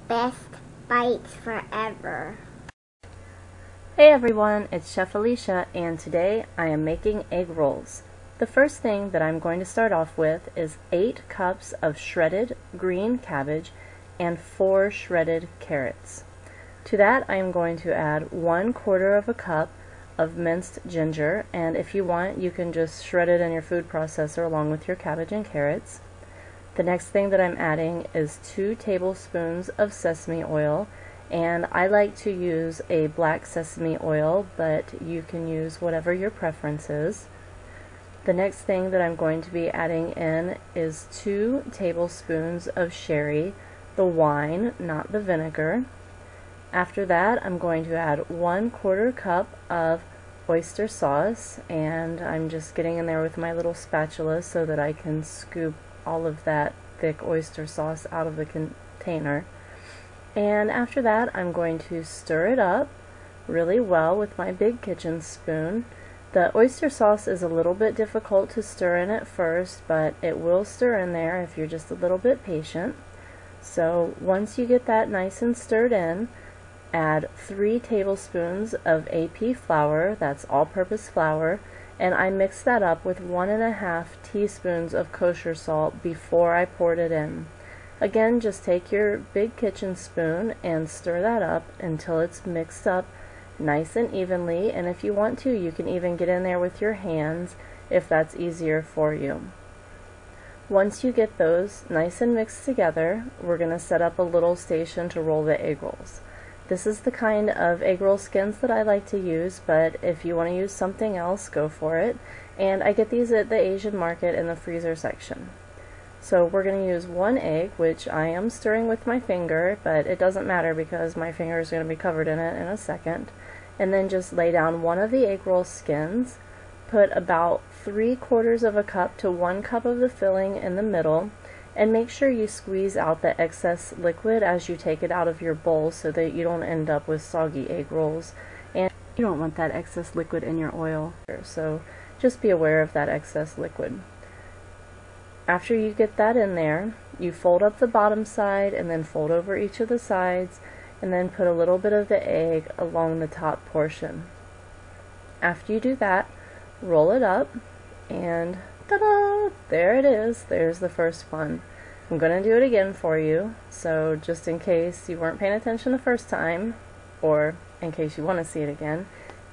best bites forever. Hey everyone, it's Chef Alicia, and today I am making egg rolls. The first thing that I'm going to start off with is 8 cups of shredded green cabbage and 4 shredded carrots. To that I am going to add 1/4 of a cup of minced ginger, and if you want you can just shred it in your food processor along with your cabbage and carrots. The next thing that I'm adding is 2 tablespoons of sesame oil, and I like to use a black sesame oil, but you can use whatever your preference is. The next thing that I'm going to be adding in is 2 tablespoons of sherry, the wine, not the vinegar. After that, I'm going to add 1/4 cup of oyster sauce, and I'm just getting in there with my little spatula so that I can scoop all of that thick oyster sauce out of the container. And after that, I'm going to stir it up really well with my big kitchen spoon. The oyster sauce is a little bit difficult to stir in at first, but it will stir in there if you're just a little bit patient. So once you get that nice and stirred in, add 3 tablespoons of AP flour, that's all-purpose flour, and I mixed that up with 1½ teaspoons of kosher salt before I poured it in. Again, just take your big kitchen spoon and stir that up until it's mixed up nice and evenly, and if you want to, you can even get in there with your hands if that's easier for you. Once you get those nice and mixed together, we're going to set up a little station to roll the egg rolls. This is the kind of egg roll skins that I like to use, but if you want to use something else, go for it. And I get these at the Asian market in the freezer section. So we're going to use 1 egg, which I am stirring with my finger, but it doesn't matter because my finger is going to be covered in it in a second. And then just lay down 1 of the egg roll skins, put about 3/4 of a cup to 1 cup of the filling in the middle, and make sure you squeeze out the excess liquid as you take it out of your bowl so that you don't end up with soggy egg rolls, and you don't want that excess liquid in your oil, so just be aware of that excess liquid. After you get that in there, you fold up the bottom side and then fold over each of the sides, and then put a little bit of the egg along the top portion. After you do that, roll it up, and ta-da! There it is. There's the first one. I'm going to do it again for you, so just in case you weren't paying attention the first time, or in case you want to see it again,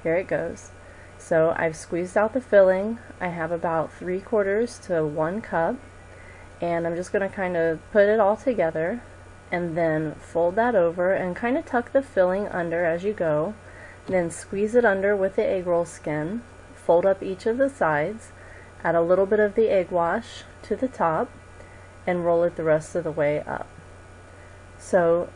here it goes. So I've squeezed out the filling. I have about 3/4 to 1 cup, and I'm just going to kind of put it all together, and then fold that over and kind of tuck the filling under as you go, then squeeze it under with the egg roll skin, fold up each of the sides, add a little bit of the egg wash to the top, and roll it the rest of the way up. So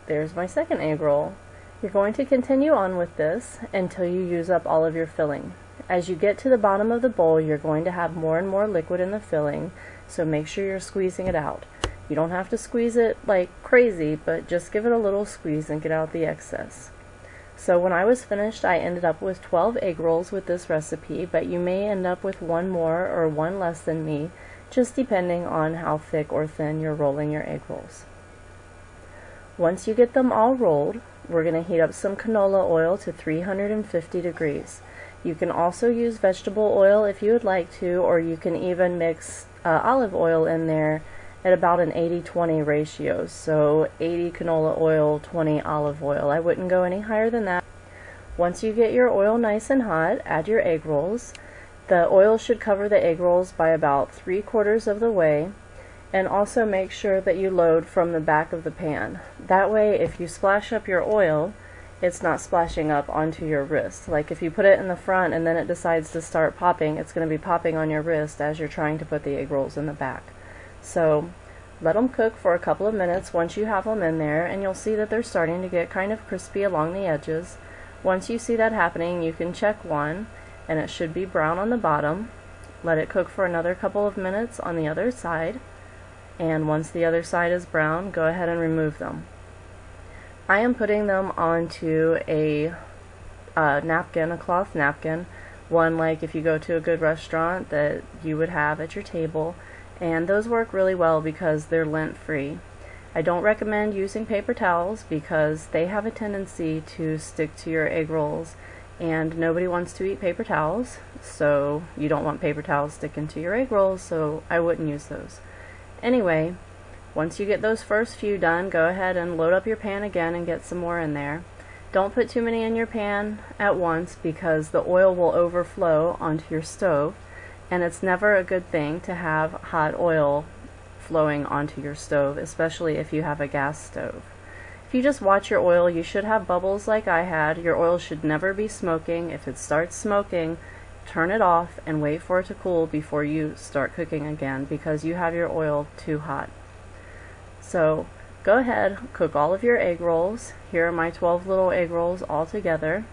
there's my second egg roll. You're going to continue on with this until you use up all of your filling. As you get to the bottom of the bowl, you're going to have more and more liquid in the filling, so make sure you're squeezing it out. You don't have to squeeze it like crazy, but just give it a little squeeze and get out the excess. So when I was finished, I ended up with 12 egg rolls with this recipe, but you may end up with 1 more or 1 less than me, just depending on how thick or thin you're rolling your egg rolls. Once you get them all rolled, we're going to heat up some canola oil to 350 degrees. You can also use vegetable oil if you would like to, or you can even mix olive oil in there at about an 80-20 ratio, so 80 canola oil, 20 olive oil. I wouldn't go any higher than that. Once you get your oil nice and hot, add your egg rolls. The oil should cover the egg rolls by about 3/4 of the way, and also make sure that you load from the back of the pan. That way, if you splash up your oil, it's not splashing up onto your wrist. Like if you put it in the front and then it decides to start popping, it's going to be popping on your wrist as you're trying to put the egg rolls in the back. So let them cook for a couple of minutes once you have them in there, and you'll see that they're starting to get kind of crispy along the edges. Once you see that happening, you can check one, and it should be brown on the bottom. Let it cook for another couple of minutes on the other side, and once the other side is brown, go ahead and remove them. I am putting them onto a napkin, a cloth napkin, one like if you go to a good restaurant that you would have at your table, and those work really well because they're lint free. I don't recommend using paper towels because they have a tendency to stick to your egg rolls, and nobody wants to eat paper towels, so you don't want paper towels sticking to your egg rolls, so I wouldn't use those. Anyway, once you get those first few done, go ahead and load up your pan again and get some more in there. Don't put too many in your pan at once because the oil will overflow onto your stove, and it's never a good thing to have hot oil flowing onto your stove, especially if you have a gas stove. If you just watch your oil, you should have bubbles like I had. Your oil should never be smoking. If it starts smoking, turn it off and wait for it to cool before you start cooking again, because you have your oil too hot. So go ahead, cook all of your egg rolls. Here are my 12 little egg rolls all together.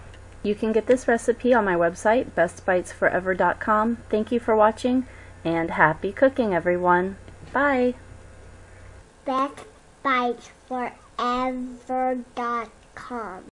You can get this recipe on my website, bestbitesforever.com. Thank you for watching, and happy cooking, everyone. Bye! BestBitesForever.com